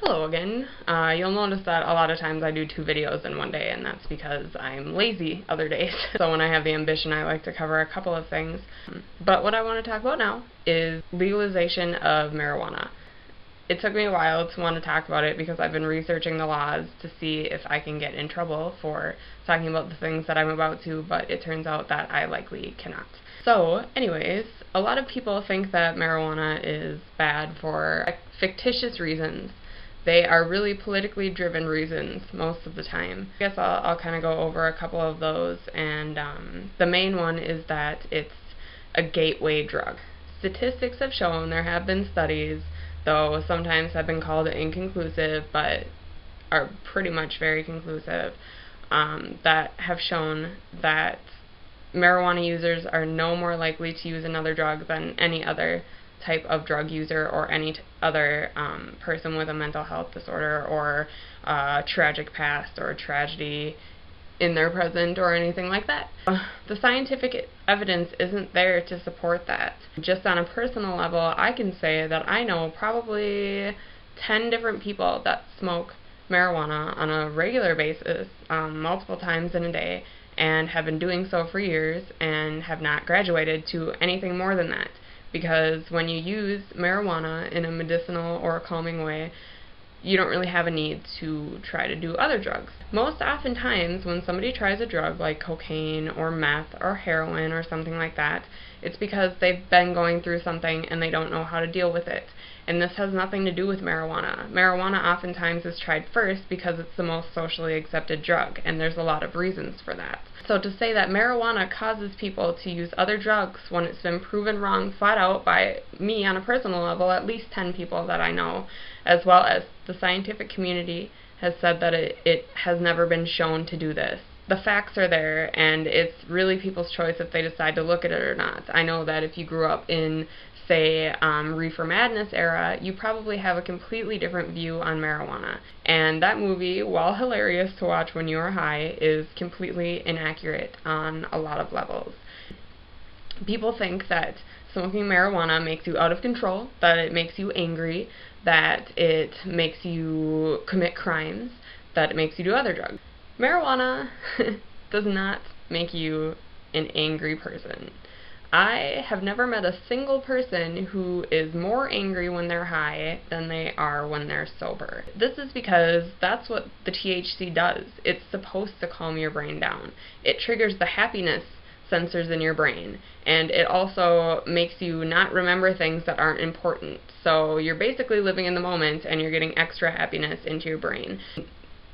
Hello again. You'll notice that a lot of times I do 2 videos in one day, and that's because I'm lazy other days. So when I have the ambition, I like to cover a couple of things. But what I want to talk about now is legalization of marijuana. It took me a while to want to talk about it because I've been researching the laws to see if I can get in trouble for talking about the things that I'm about to, but it turns out that I likely cannot. So, anyways, a lot of people think that marijuana is bad for fictitious reasons. They are really politically driven reasons most of the time. I guess I'll kind of go over a couple of those, and the main one is that it's a gateway drug. Statistics have shown, there have been studies, though sometimes have been called inconclusive, but are pretty much very conclusive, that have shown that marijuana users are no more likely to use another drug than any other type of drug user or any other person with a mental health disorder or tragic past or tragedy in their present or anything like that. The scientific evidence isn't there to support that. Just on a personal level, I can say that I know probably 10 different people that smoke marijuana on a regular basis, multiple times in a day, and have been doing so for years and have not graduated to anything more than that. Because when you use marijuana in a medicinal or a calming way, you don't really have a need to try to do other drugs. Most oftentimes, when somebody tries a drug like cocaine or meth or heroin or something like that, it's because they've been going through something and they don't know how to deal with it. And this has nothing to do with marijuana. Marijuana oftentimes is tried first because it's the most socially accepted drug, and there's a lot of reasons for that. So to say that marijuana causes people to use other drugs when it's been proven wrong flat out by me on a personal level, at least 10 people that I know, as well as the scientific community has said that it has never been shown to do this. The facts are there, and it's really people's choice if they decide to look at it or not. I know that if you grew up in, say, Reefer Madness era, you probably have a completely different view on marijuana. And that movie, while hilarious to watch when you are high, is completely inaccurate on a lot of levels. People think that smoking marijuana makes you out of control, that it makes you angry, that it makes you commit crimes, that it makes you do other drugs. Marijuana does not make you an angry person. I have never met a single person who is more angry when they're high than they are when they're sober. This is because that's what the THC does. It's supposed to calm your brain down. It triggers the happiness sensors in your brain, and it also makes you not remember things that aren't important. So you're basically living in the moment and you're getting extra happiness into your brain.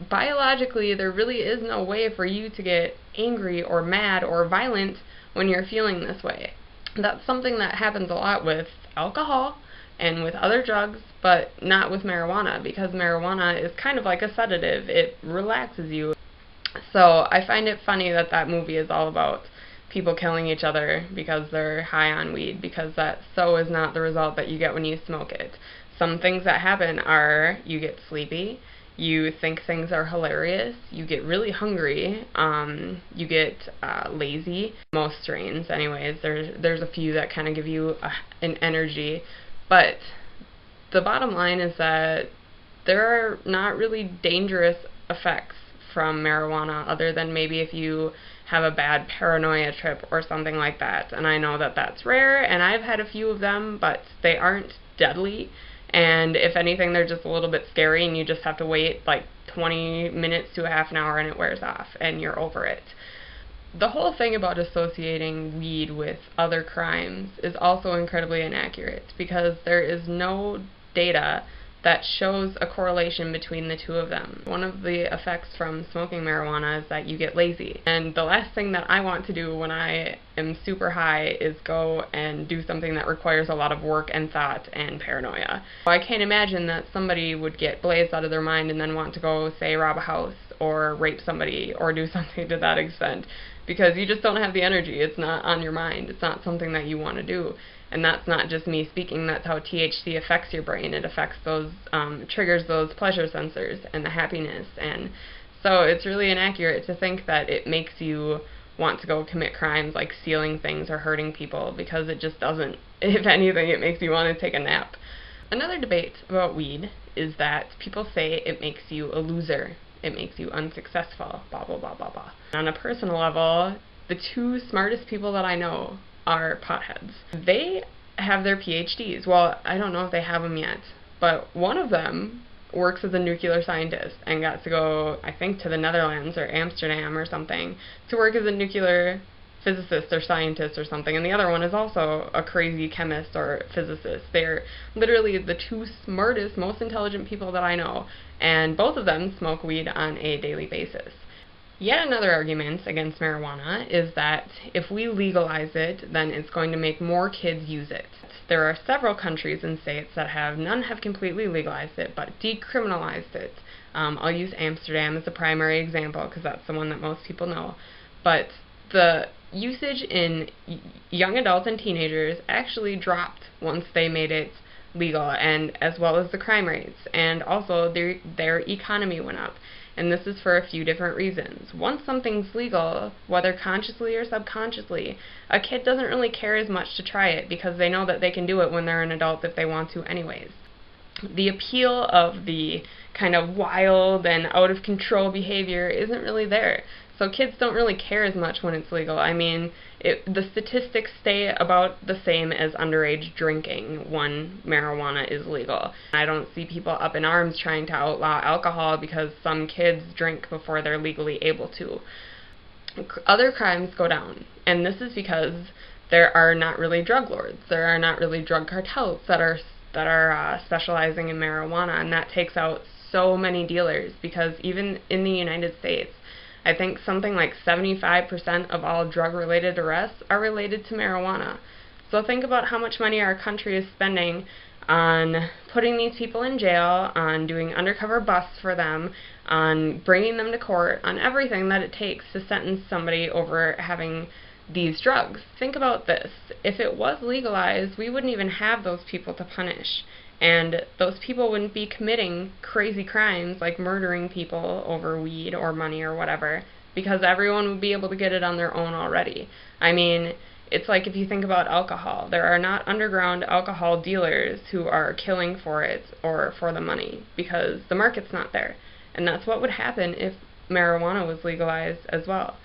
Biologically, there really is no way for you to get angry or mad or violent when you're feeling this way. That's something that happens a lot with alcohol and with other drugs, but not with marijuana, because marijuana is kind of like a sedative. It relaxes you. So I find it funny that that movie is all about people killing each other because they're high on weed, because that so is not the result that you get when you smoke it. Some things that happen are you get sleepy, you think things are hilarious, you get really hungry, you get lazy. Most strains, anyways. There's a few that kind of give you an energy, but the bottom line is that there are not really dangerous effects from marijuana other than maybe if you have a bad paranoia trip or something like that. And I know that that's rare, and I've had a few of them, but they aren't deadly. And if anything, they're just a little bit scary, and you just have to wait like 20 minutes to a half an hour and it wears off and you're over it. The whole thing about associating weed with other crimes is also incredibly inaccurate, because there is no data that shows a correlation between the two of them. One of the effects from smoking marijuana is that you get lazy. And the last thing that I want to do when I am super high is go and do something that requires a lot of work and thought and paranoia. I can't imagine that somebody would get blazed out of their mind and then want to go, say, rob a house or rape somebody or do something to that extent, because you just don't have the energy. It's not on your mind. It's not something that you want to do. And that's not just me speaking, that's how THC affects your brain. It affects those, triggers those pleasure sensors and the happiness. And so it's really inaccurate to think that it makes you want to go commit crimes like stealing things or hurting people, because it just doesn't. If anything, it makes you want to take a nap. Another debate about weed is that people say it makes you a loser, it makes you unsuccessful, blah, blah, blah, blah, blah. On a personal level, the two smartest people that I know are potheads. They have their PhDs. Well, I don't know if they have them yet, but one of them works as a nuclear scientist and got to go, I think, to the Netherlands or Amsterdam or something to work as a nuclear physicist or scientist or something, and the other one is also a crazy chemist or physicist. They're literally the two smartest, most intelligent people that I know, and both of them smoke weed on a daily basis. Yet another argument against marijuana is that if we legalize it, then it's going to make more kids use it. There are several countries and states that have, none have completely legalized it, but decriminalized it. I'll use Amsterdam as a primary example because that's the one that most people know. But the usage in young adults and teenagers actually dropped once they made it legal, and as well as the crime rates, and also their economy went up. And this is for a few different reasons. Once something's legal, whether consciously or subconsciously, a kid doesn't really care as much to try it because they know that they can do it when they're an adult if they want to anyways. The appeal of the kind of wild and out of control behavior isn't really there. So kids don't really care as much when it's legal. I mean, the statistics stay about the same as underage drinking when marijuana is legal. I don't see people up in arms trying to outlaw alcohol because some kids drink before they're legally able to. Other crimes go down, and this is because there are not really drug lords. There are not really drug cartels that are specializing in marijuana, and that takes out so many dealers, because even in the United States, I think something like 75% of all drug-related arrests are related to marijuana. So think about how much money our country is spending on putting these people in jail, on doing undercover busts for them, on bringing them to court, on everything that it takes to sentence somebody over having these drugs. Think about this. If it was legalized, we wouldn't even have those people to punish. And those people wouldn't be committing crazy crimes like murdering people over weed or money or whatever, because everyone would be able to get it on their own already. I mean, it's like if you think about alcohol. There are not underground alcohol dealers who are killing for it or for the money, because the market's not there. And that's what would happen if marijuana was legalized as well.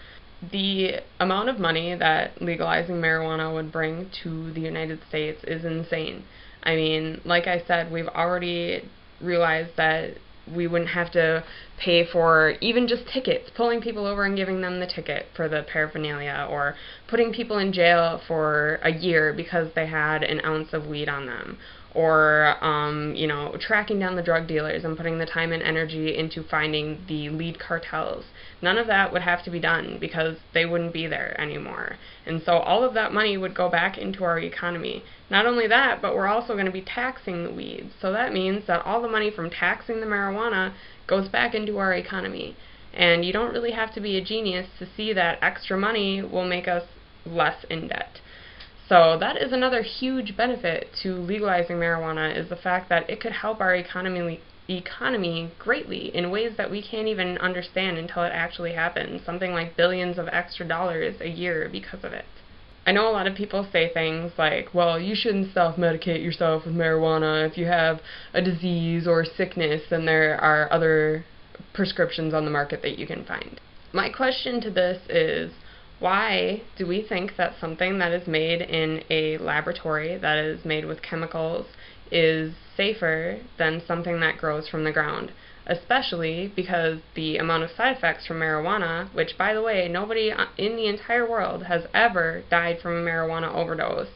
The amount of money that legalizing marijuana would bring to the United States is insane. I mean, like I said, we've already realized that we wouldn't have to pay for even just tickets, pulling people over and giving them the ticket for the paraphernalia, or putting people in jail for a year because they had an ounce of weed on them, or tracking down the drug dealers and putting the time and energy into finding the lead cartels. None of that would have to be done because they wouldn't be there anymore. And so all of that money would go back into our economy. Not only that, but we're also going to be taxing the weed. So that means that all the money from taxing the marijuana goes back into our economy. And you don't really have to be a genius to see that extra money will make us less in debt. So that is another huge benefit to legalizing marijuana, is the fact that it could help our economy greatly in ways that we can't even understand until it actually happens. Something like billions of extra dollars a year because of it. I know a lot of people say things like, well, you shouldn't self-medicate yourself with marijuana. If you have a disease or sickness, then there are other prescriptions on the market that you can find. My question to this is, why do we think that something that is made in a laboratory, that is made with chemicals, is safer than something that grows from the ground? Especially because the amount of side effects from marijuana, which, by the way, nobody in the entire world has ever died from a marijuana overdose.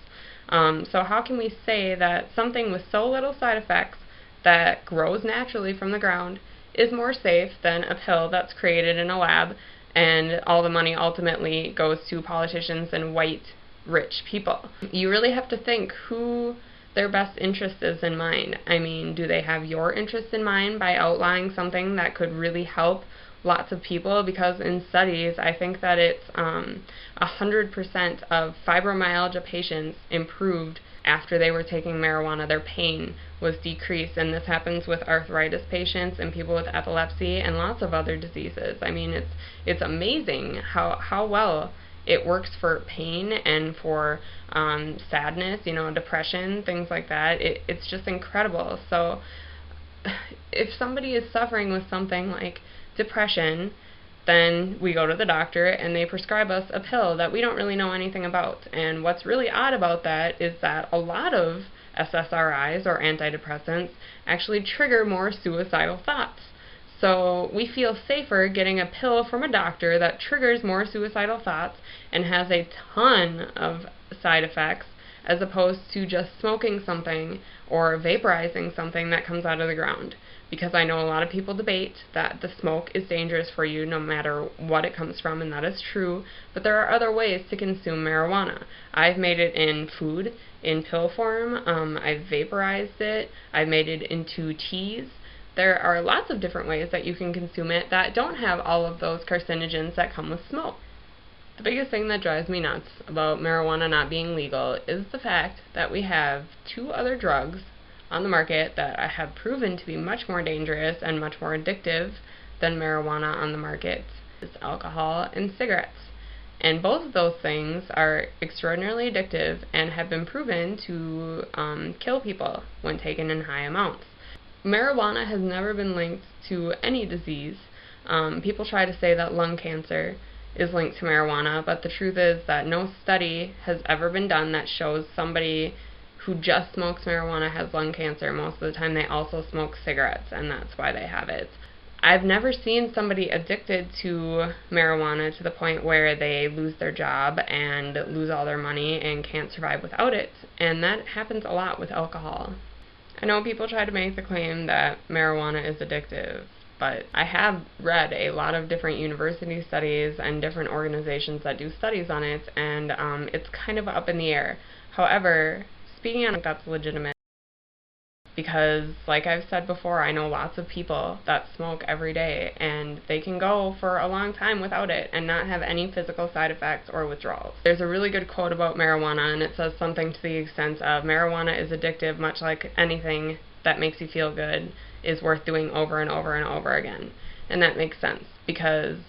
So how can we say that something with so little side effects that grows naturally from the ground is more safe than a pill that's created in a lab, and all the money ultimately goes to politicians and white, rich people? You really have to think who their best interest is in mind. I mean, do they have your interest in mind by outlawing something that could really help lots of people? Because in studies, I think that it's 100% of fibromyalgia patients improved after they were taking marijuana. Their pain was decreased, and this happens with arthritis patients and people with epilepsy and lots of other diseases. I mean, it's amazing how well It works for pain and for sadness, depression, things like that. It's just incredible. So if somebody is suffering with something like depression, then we go to the doctor and they prescribe us a pill that we don't really know anything about. And what's really odd about that is that a lot of SSRIs, or antidepressants, actually trigger more suicidal thoughts. So we feel safer getting a pill from a doctor that triggers more suicidal thoughts and has a ton of side effects, as opposed to just smoking something or vaporizing something that comes out of the ground. Because I know a lot of people debate that the smoke is dangerous for you no matter what it comes from, and that is true, but there are other ways to consume marijuana. I've made it in food, in pill form, I've vaporized it, I've made it into teas. There are lots of different ways that you can consume it that don't have all of those carcinogens that come with smoke. The biggest thing that drives me nuts about marijuana not being legal is the fact that we have 2 other drugs on the market that have proven to be much more dangerous and much more addictive than marijuana on the market. It's alcohol and cigarettes. And both of those things are extraordinarily addictive and have been proven to kill people when taken in high amounts. Marijuana has never been linked to any disease. People try to say that lung cancer is linked to marijuana, but the truth is that no study has ever been done that shows somebody who just smokes marijuana has lung cancer. Most of the time they also smoke cigarettes, and that's why they have it. I've never seen somebody addicted to marijuana to the point where they lose their job and lose all their money and can't survive without it, and that happens a lot with alcohol. I know people try to make the claim that marijuana is addictive, but I have read a lot of different university studies and different organizations that do studies on it, and it's kind of up in the air. However, speaking on it, that's legitimate, because like I've said before, I know lots of people that smoke every day, and they can go for a long time without it and not have any physical side effects or withdrawals. There's a really good quote about marijuana, and it says something to the extent of, marijuana is addictive, much like anything that makes you feel good is worth doing over and over and over again. And that makes sense, because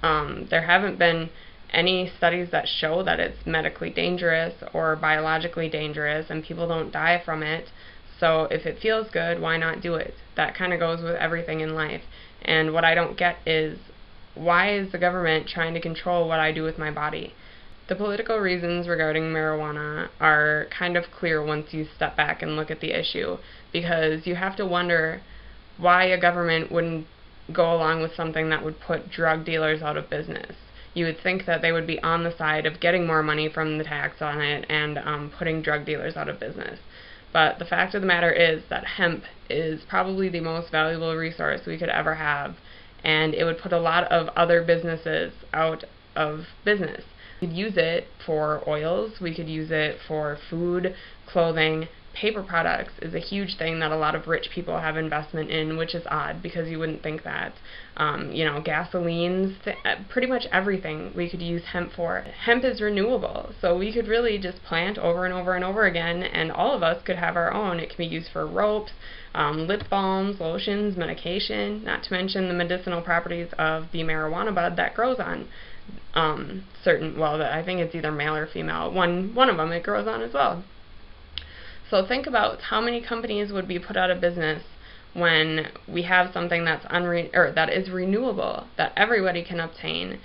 there haven't been any studies that show that it's medically dangerous or biologically dangerous, and people don't die from it. So if it feels good, why not do it? That kind of goes with everything in life. And what I don't get is, why is the government trying to control what I do with my body? The political reasons regarding marijuana are kind of clear once you step back and look at the issue, because you have to wonder why a government wouldn't go along with something that would put drug dealers out of business. You would think that they would be on the side of getting more money from the tax on it and putting drug dealers out of business. But the fact of the matter is that hemp is probably the most valuable resource we could ever have, and it would put a lot of other businesses out of business. We could use it for oils, we could use it for food, clothing. Paper products is a huge thing that a lot of rich people have investment in, which is odd because you wouldn't think that. Gasolines, pretty much everything we could use hemp for. Hemp is renewable, so we could really just plant over and over and over again, and all of us could have our own. It can be used for ropes, lip balms, lotions, medication, not to mention the medicinal properties of the marijuana bud that grows on I think it's either male or female. One of them it grows on as well. So think about how many companies would be put out of business when we have something that's that is renewable, that everybody can obtain.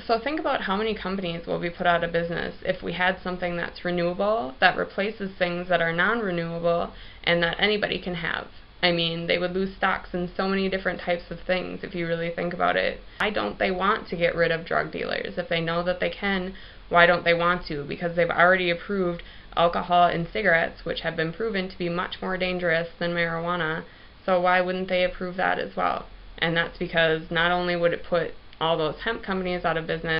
So think about how many companies will be put out of business if we had something that's renewable, that replaces things that are non-renewable, and that anybody can have. I mean, they would lose stocks in so many different types of things if you really think about it. Why don't they want to get rid of drug dealers? If they know that they can, why don't they want to? Because they've already approved alcohol and cigarettes, which have been proven to be much more dangerous than marijuana, so why wouldn't they approve that as well? And that's because not only would it put all those hemp companies out of business,